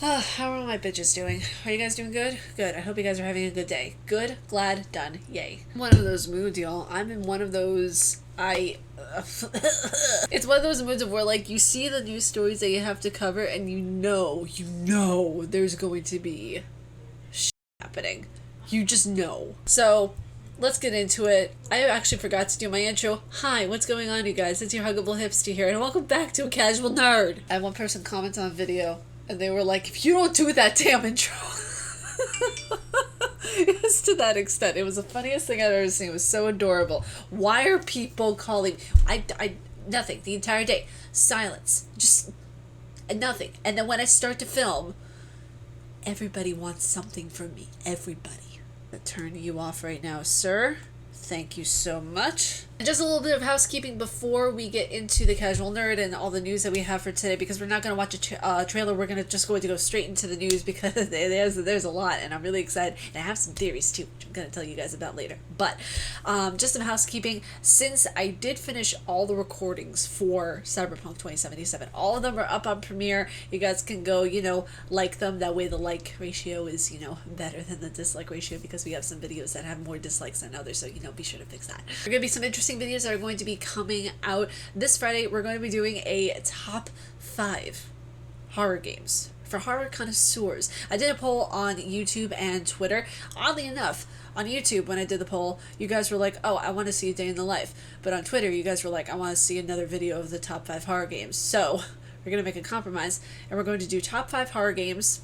How are all my bitches doing? Are you guys doing good? Good. I hope you guys are having a good day. Good, glad, done, yay. One of those moods, y'all. I'm in one of those. It's one of those moods of where, like, you see the news stories that you have to cover, and you know, there's going to be shit happening. You just know. So, let's get into it. I actually forgot to do my intro. Hi, what's going on, you guys? It's your Huggable Hipster here, and welcome back to A Casual Nerd. I had one person comment on a video, and they were like, if you don't do that damn intro. It's to that extent. It was the funniest thing I've ever seen. It was so adorable. Why are people calling? Nothing. The entire day. Silence. Just nothing. And then when I start to film, everybody wants something from me. Everybody. I'm gonna turn you off right now, sir. Thank you so much. And just a little bit of housekeeping before we get into the Casual Nerd and all the news that we have for today, because we're not going to watch a trailer. We're going to go straight into the news because there's a lot, and I'm really excited. And I have some theories too, which I'm going to tell you guys about later. But just some housekeeping. Since I did finish all the recordings for Cyberpunk 2077, all of them are up on Premiere. You guys can go, like them. That way the like ratio is, better than the dislike ratio, because we have some videos that have more dislikes than others. So, be sure to fix that. There are going to be some interesting videos that are going to be coming out this Friday. We're going to be doing a top 5 horror games for horror connoisseurs. I did a poll on YouTube and Twitter. Oddly enough, on YouTube, when I did the poll, you guys were like, oh, I want to see a day in the life. But on Twitter, you guys were like, I want to see another video of the top 5 horror games. So we're going to make a compromise, and we're going to do top 5 horror games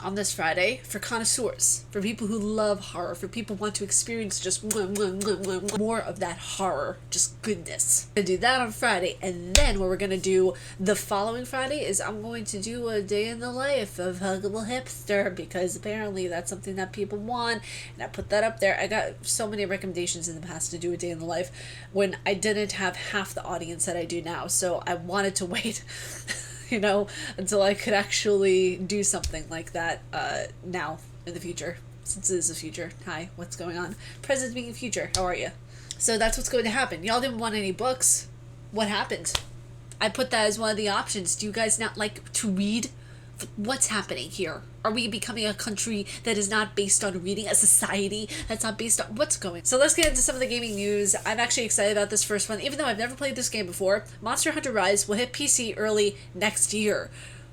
on this Friday for connoisseurs, for people who love horror, for people who want to experience just more of that horror, just goodness. I'm gonna do that on Friday, and then what we're gonna do the following Friday is I'm going to do a day in the life of Huggable Hipster, because apparently that's something that people want, and I put that up there. I got so many recommendations in the past to do a day in the life when I didn't have half the audience that I do now, so I wanted to wait until I could actually do something like that now in the future, since it is the future. Hi, what's going on? Present being future, how are you? So that's what's going to happen. Y'all didn't want any books. What happened? I put that as one of the options. Do you guys not like to read? What's happening here? Are we becoming a country that is not based on reading, a society that's not based on what's going? So let's get into some of the gaming news. I'm actually excited about this first one, even though I've never played this game before. Monster Hunter Rise will hit PC early next year,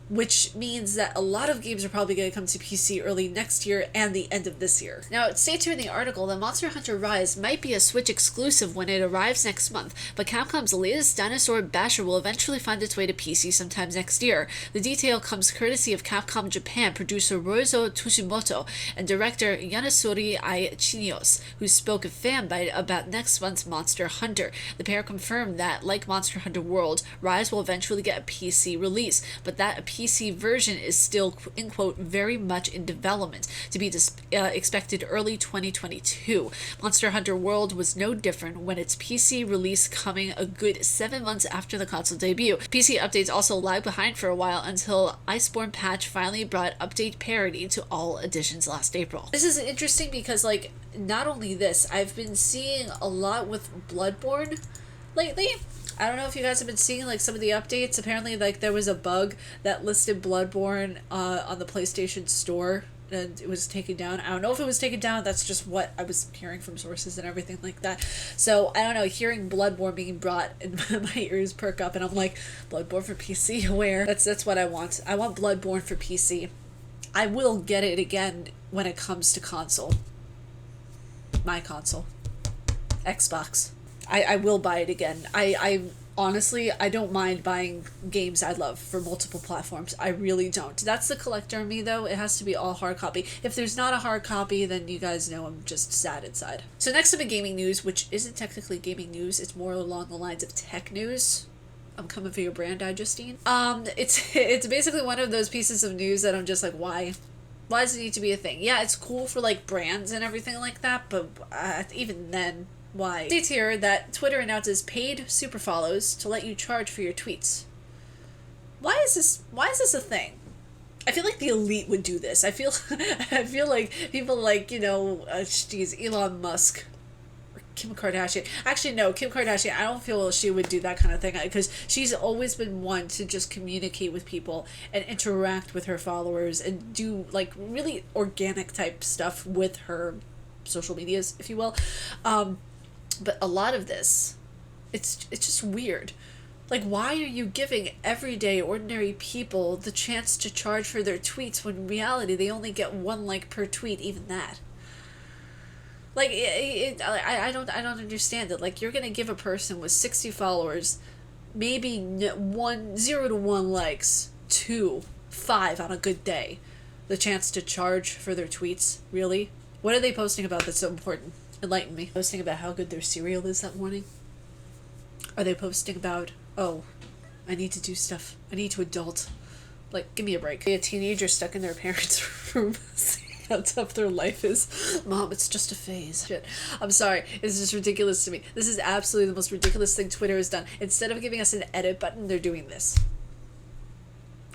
which means that a lot of games are probably going to come to PC early next year and the end of this year. Now, it states here in the article that Monster Hunter Rise might be a Switch exclusive when it arrives next month, but Capcom's latest dinosaur basher will eventually find its way to PC sometime next year. The detail comes courtesy of Capcom Japan producer Roizo Tsushimoto and director Yasunori Chinios, who spoke of Fanbyte about next month's Monster Hunter. The pair confirmed that, like Monster Hunter World, Rise will eventually get a PC release, but that a PC version is still, in quote, very much in development, to be expected early 2022. Monster Hunter World was no different, when its PC release coming a good 7 months after the console debut. PC updates also lagged behind for a while until Iceborne patch finally brought update parity to all editions last April. This is interesting because, like, not only this, I've been seeing a lot with Bloodborne lately. I don't know if you guys have been seeing, like, some of the updates. Apparently, like, there was a bug that listed Bloodborne on the PlayStation Store, and it was taken down. I don't know if it was taken down. That's just what I was hearing from sources and everything like that. So, I don't know. Hearing Bloodborne being brought, and my ears perk up, and I'm like, Bloodborne for PC? Where? That's what I want. I want Bloodborne for PC. I will get it again when it comes to console. My console. Xbox. I will buy it again. I honestly, I don't mind buying games I love for multiple platforms. I really don't. That's the collector in me, though. It has to be all hard copy. If there's not a hard copy, then you guys know I'm just sad inside. So next up in gaming news, which isn't technically gaming news, it's more along the lines of tech news. I'm coming for your brand, Justine. It's basically one of those pieces of news that I'm just like, why? Why does it need to be a thing? Yeah, it's cool for, like, brands and everything like that, but even then, why? It states here that Twitter announces paid super follows to let you charge for your tweets. Why is this a thing? I feel like the elite would do this. I feel like people like, Elon Musk, Kim Kardashian. Actually, no, Kim Kardashian, I don't feel she would do that kind of thing because she's always been one to just communicate with people and interact with her followers and do like really organic type stuff with her social medias, if you will. But a lot of this, it's just weird. Like, why are you giving everyday, ordinary people the chance to charge for their tweets when in reality they only get 1 like per tweet, even that? Like, I don't understand it. Like, you're gonna give a person with 60 followers maybe 0 to 1 likes, 2, 5 on a good day, the chance to charge for their tweets? Really? What are they posting about that's so important? Enlighten me. Posting about how good their cereal is that morning? Are they posting about, oh, I need to do stuff, I need to adult? Like, give me a break. A teenager stuck in their parents' room how tough their life is. Mom, it's just a phase. Shit. I'm sorry. It's just ridiculous to me. This is absolutely the most ridiculous thing Twitter has done. Instead of giving us an edit button, they're doing this.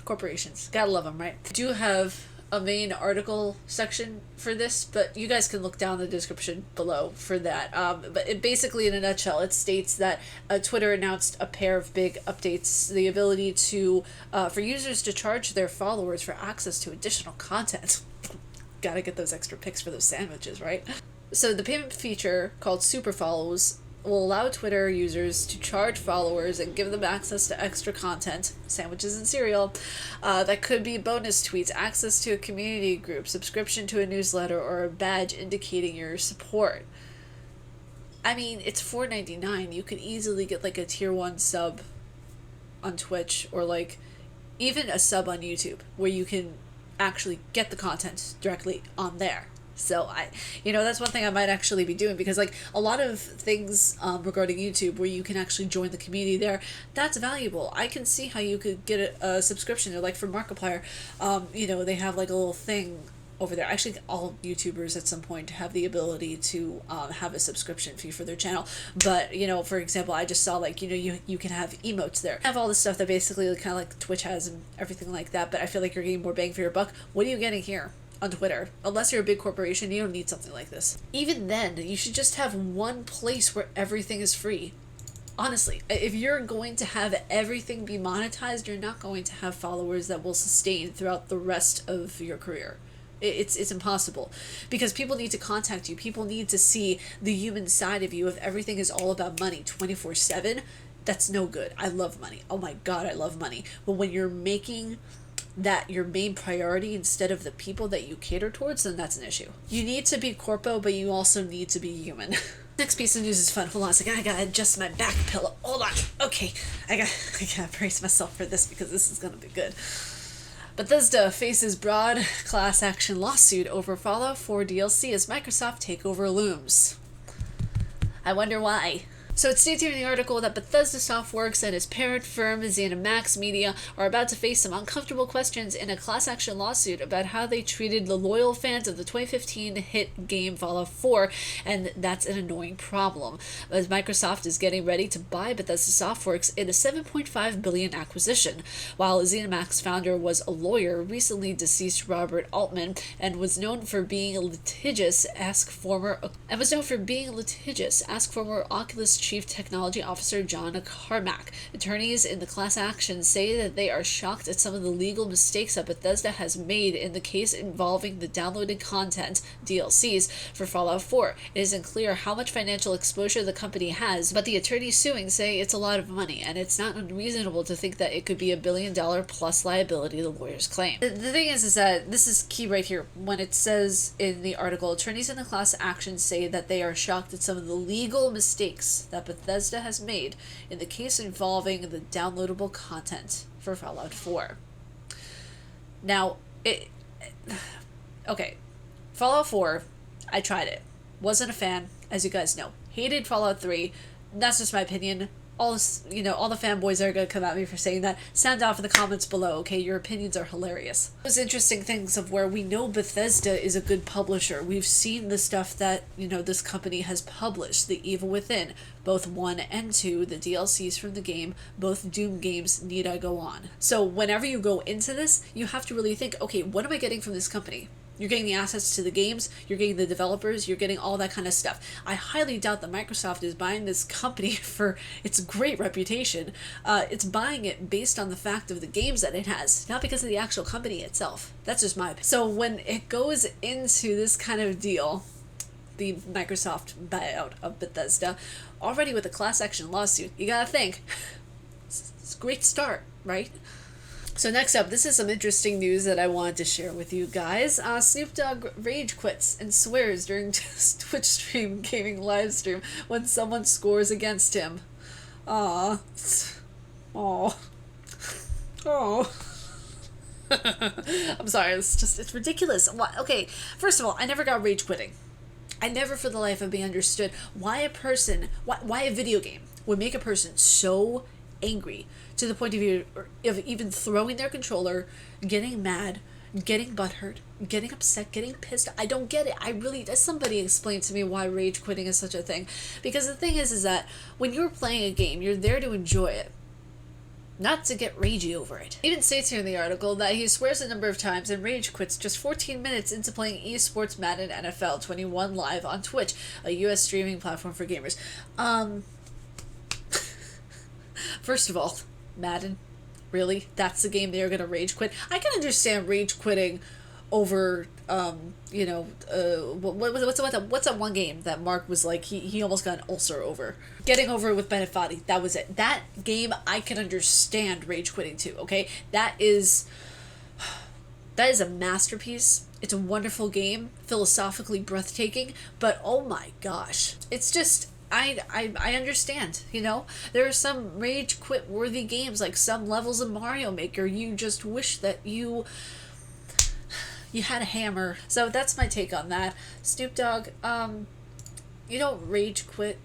Corporations. Gotta love them, right? I do have a main article section for this, but you guys can look down the description below for that. But it basically, in a nutshell, it states that Twitter announced a pair of big updates: the ability to for users to charge their followers for access to additional content. Gotta get those extra pics for those sandwiches, right? So the payment feature called Super Follows will allow Twitter users to charge followers and give them access to extra content, sandwiches and cereal, that could be bonus tweets, access to a community group, subscription to a newsletter, or a badge indicating your support. I mean, it's $4.99. You could easily get like a tier 1 sub on Twitch, or like even a sub on YouTube, where you can actually get the content directly on there. So that's one thing I might actually be doing, because like a lot of things regarding YouTube where you can actually join the community there, that's valuable. I can see how you could get a subscription, or like for Markiplier, they have like a little thing over there. Actually, all YouTubers at some point have the ability to have a subscription fee for their channel. But for example, I just saw like you can have emotes there. I have all this stuff that basically kind of like Twitch has and everything like that. But I feel like you're getting more bang for your buck. What are you getting here on Twitter? Unless you're a big corporation, you don't need something like this. Even then, you should just have one place where everything is free. Honestly, if you're going to have everything be monetized, you're not going to have followers that will sustain throughout the rest of your career. It's impossible, because people need to contact you. People need to see the human side of you. If everything is all about money 24/7, that's no good. I love money. Oh my God, I love money. But when you're making that your main priority instead of the people that you cater towards, then that's an issue. You need to be corpo, but you also need to be human. Next piece of news is fun. Hold on a second. I gotta adjust my back pillow. Hold on. Okay. I gotta brace myself for this, because this is gonna be good. Bethesda faces broad class action lawsuit over Fallout 4 DLC as Microsoft takeover looms. I wonder why. So it states here in the article that Bethesda Softworks and its parent firm, ZeniMax Media, are about to face some uncomfortable questions in a class action lawsuit about how they treated the loyal fans of the 2015 hit game Fallout 4, and that's an annoying problem, as Microsoft is getting ready to buy Bethesda Softworks in a $7.5 billion acquisition. While ZeniMax founder was a lawyer, recently deceased Robert Altman, and was known for being litigious, ask former Oculus Chief Technology Officer John Carmack. Attorneys in the class action say that they are shocked at some of the legal mistakes that Bethesda has made in the case involving the downloaded content, DLCs, for Fallout 4. It isn't clear how much financial exposure the company has, but the attorneys suing say it's a lot of money, and it's not unreasonable to think that it could be $1 billion plus liability, the lawyers claim. The thing is that this is key right here. When it says in the article, attorneys in the class action say that they are shocked at some of the legal mistakes that Bethesda has made in the case involving the downloadable content for Fallout 4. Now, okay, Fallout 4, I tried it. Wasn't a fan, as you guys know. Hated Fallout 3. That's just my opinion. All this, all the fanboys are going to come at me for saying that. Sound off in the comments below, okay? Your opinions are hilarious. Those interesting things of where we know Bethesda is a good publisher. We've seen the stuff that, this company has published. The Evil Within, both 1 and 2, the DLCs from the game, both Doom games, need I go on. So whenever you go into this, you have to really think, okay, what am I getting from this company? You're getting the assets to the games, you're getting the developers, you're getting all that kind of stuff. I highly doubt that Microsoft is buying this company for its great reputation. It's buying it based on the fact of the games that it has, not because of the actual company itself. That's just my opinion. So when it goes into this kind of deal, the Microsoft buyout of Bethesda, already with a class action lawsuit, you gotta think, it's a great start, right? So next up, this is some interesting news that I wanted to share with you guys. Snoop Dogg rage quits and swears during Twitch stream gaming live stream when someone scores against him. Aww. Aww. Oh. I'm sorry, it's ridiculous. Why? Okay, first of all, I never got rage quitting. I never for the life of me understood why a video game would make a person so angry to the point of even throwing their controller, getting mad, getting butthurt, getting upset, getting pissed. I don't get it. Somebody explain to me why rage quitting is such a thing. Because the thing is that when you're playing a game, you're there to enjoy it, not to get ragey over it. It even states here in the article that he swears a number of times and rage quits just 14 minutes into playing esports Madden NFL 21 live on Twitch, a US streaming platform for gamers. First of all, Madden, really? That's the game they're gonna rage quit? I can understand rage quitting over, what's that one game that Mark was like, he almost got an ulcer over? Getting over it with Bennett Foddy, that was it. That game, I can understand rage quitting too, okay? That is a masterpiece. It's a wonderful game, philosophically breathtaking, but oh my gosh, it's just... I understand, there are some rage quit worthy games, like some levels of Mario Maker. You just wish that you had a hammer. So that's my take on that. Snoop Dogg, you don't rage quit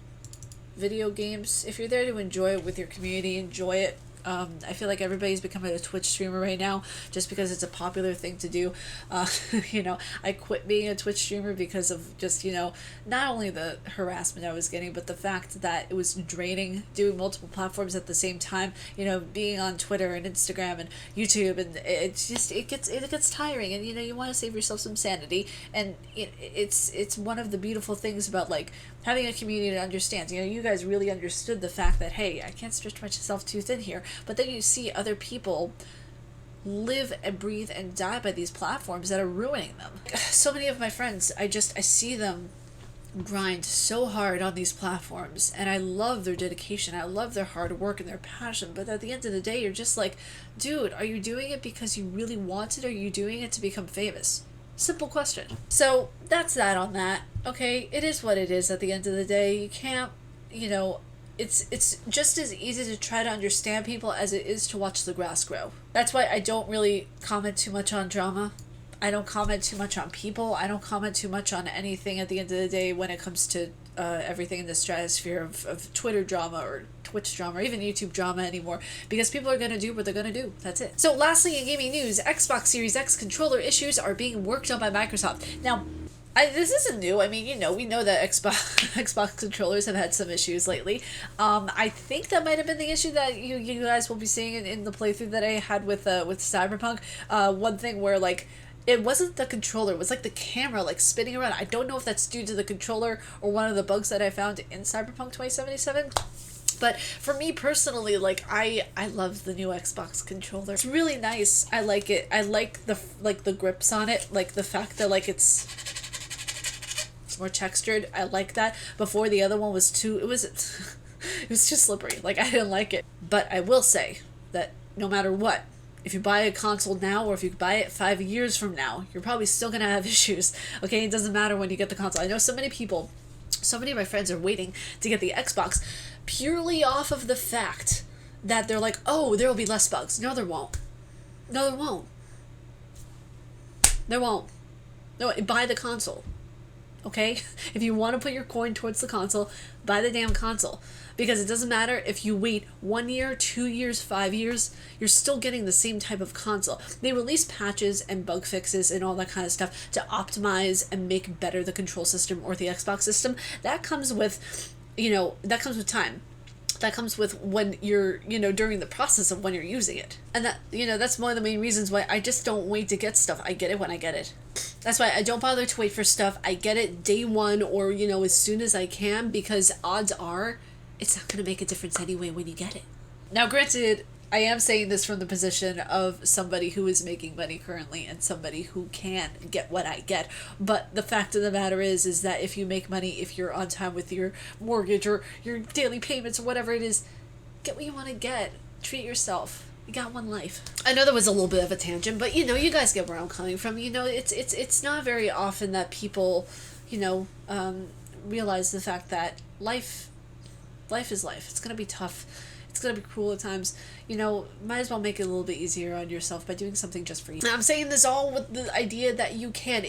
video games. If you're there to enjoy it with your community, enjoy it. I feel like everybody's becoming a Twitch streamer right now just because it's a popular thing to do. I quit being a Twitch streamer because of just, not only the harassment I was getting, but the fact that it was draining doing multiple platforms at the same time, being on Twitter and Instagram and YouTube, and it gets tiring, and you want to save yourself some sanity, and it's one of the beautiful things about like having a community that understands. You guys really understood the fact that, hey, I can't stretch myself too thin here. But then you see other people live and breathe and die by these platforms that are ruining them. So many of my friends, I see them grind so hard on these platforms, and I love their dedication, I love their hard work and their passion, but at the end of the day, you're just like, dude, are you doing it because you really want it, or are you doing it to become famous? Simple question. So that's that on that. Okay, it is what it is at the end of the day. You can't, it's just as easy to try to understand people as it is to watch the grass grow. That's why I don't really comment too much on drama. I don't comment too much on people. I don't comment too much on anything at the end of the day when it comes to everything in the stratosphere of Twitter drama or Twitch drama or even YouTube drama anymore, because people are going to do what they're going to do. That's it. So lastly, in gaming news, Xbox Series X controller issues are being worked on by Microsoft. Now, this isn't new. I mean, we know that Xbox controllers have had some issues lately. I think that might have been the issue that you guys will be seeing in the playthrough that I had with Cyberpunk. One thing where like it wasn't the controller, it was like the camera like spinning around. I don't know if that's due to the controller or one of the bugs that I found in Cyberpunk 2077. But for me personally, like I love the new Xbox controller. It's really nice. I like it. I like the grips on it, like the fact that like it's more textured. I like that. Before, the other one was too, it was too slippery. Like I didn't like it. But I will say that no matter what, if you buy a console now or if you buy it 5 years from now, you're probably still gonna have issues. Okay, it doesn't matter when you get the console. I know so many of my friends are waiting to get the Xbox purely off of the fact that they're like, oh, there will be less bugs. No, there won't. No, there won't. There won't. No, buy the console. Okay? If you want to put your coin towards the console, buy the damn console. Because it doesn't matter if you wait 1 year, 2 years, 5 years, you're still getting the same type of console. They release patches and bug fixes and all that kind of stuff to optimize and make better the control system or the Xbox system. That comes with, that comes with time. That comes with when you're, during the process of when you're using it. And that, that's one of the main reasons why I just don't wait to get stuff. I get it when I get it. That's why I don't bother to wait for stuff. I get it day one or, as soon as I can, because odds are it's not going to make a difference anyway when you get it. Now, granted, I am saying this from the position of somebody who is making money currently and somebody who can get what I get. But the fact of the matter is that if you make money, if you're on time with your mortgage or your daily payments or whatever it is, get what you want to get. Treat yourself. You got one life. I know that was a little bit of a tangent, but you guys get where I'm coming from. It's not very often that people, realize the fact that life is life. It's gonna be tough. It's gonna be cruel at times. Might as well make it a little bit easier on yourself by doing something just for you. I'm saying this all with the idea that if you can,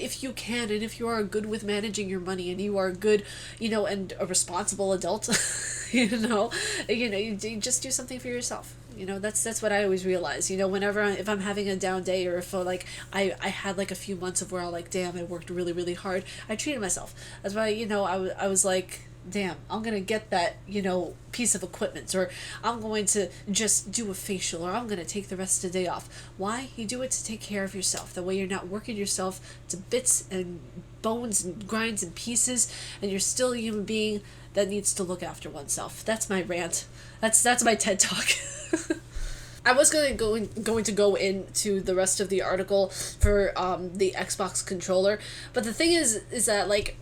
and if you are good with managing your money, and you are good, and a responsible adult, you just do something for yourself. That's what I always realize. Whenever if I'm having a down day, or if I had like a few months of where I'm like, damn, I worked really, really hard, I treated myself. That's why, I was like, damn, I'm gonna get that, piece of equipment, or I'm going to just do a facial, or I'm gonna take the rest of the day off. Why? You do it to take care of yourself. That way you're not working yourself to bits and bones and grinds and pieces, and you're still a human being that needs to look after oneself. That's my rant. That's my TED Talk. I was going to go into the rest of the article for the Xbox controller, but the thing is that, like,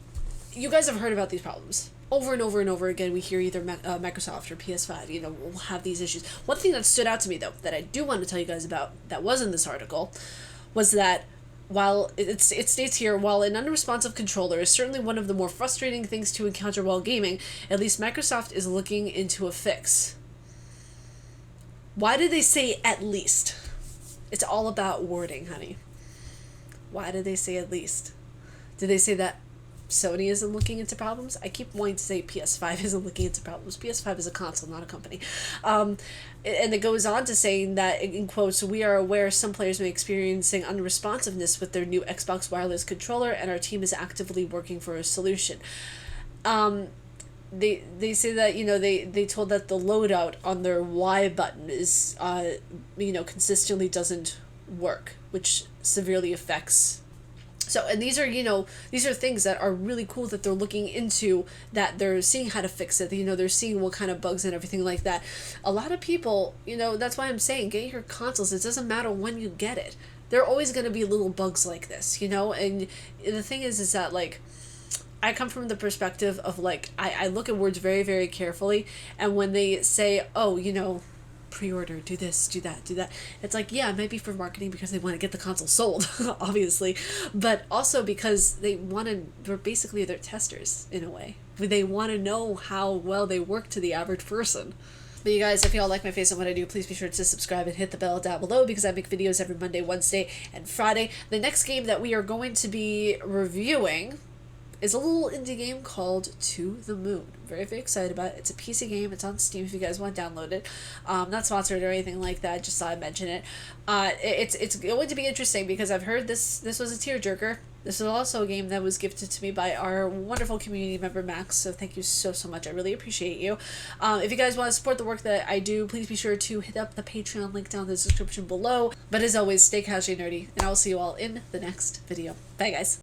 you guys have heard about these problems. Over and over and over again, we hear either Microsoft or PS5, will have these issues. One thing that stood out to me, though, that I do want to tell you guys about, that was in this article, was that while it states here, while an unresponsive controller is certainly one of the more frustrating things to encounter while gaming, at least Microsoft is looking into a fix. Why did they say at least? It's all about wording, honey. Why did they say at least? Did they say that Sony isn't looking into problems? I keep wanting to say PS5 isn't looking into problems. PS5 is a console, not a company. And it goes on to saying that, in quotes, we are aware some players may be experiencing unresponsiveness with their new Xbox wireless controller, and our team is actively working for a solution. They say that, they told that the loadout on their Y button is, consistently doesn't work, which severely affects. So, and these are things that are really cool that they're looking into, that they're seeing how to fix it, they're seeing what kind of bugs and everything like that. A lot of people, that's why I'm saying, get your consoles. It doesn't matter when you get it. There are always going to be little bugs like this, and the thing is that, like, I come from the perspective of, like, I look at words very, very carefully, and when they say, oh, pre-order, do this, do that, it's like, yeah, it might be for marketing because they want to get the console sold, obviously, but also because they're basically their testers, in a way. They want to know how well they work to the average person. But you guys, if y'all like my face and what I do, please be sure to subscribe and hit the bell down below, because I make videos every Monday, Wednesday, and Friday. The next game that we are going to be reviewing is a little indie game called To the Moon. Very, very excited about it. It's a PC game. It's on Steam if you guys want to download it. Not sponsored or anything like that. Just thought I'd mention it. It's going to be interesting because I've heard this was a tearjerker. This is also a game that was gifted to me by our wonderful community member, Max. So thank you so much. I really appreciate you. If you guys want to support the work that I do, please be sure to hit up the Patreon link down in the description below. But as always, stay casually nerdy, and I will see you all in the next video. Bye, guys.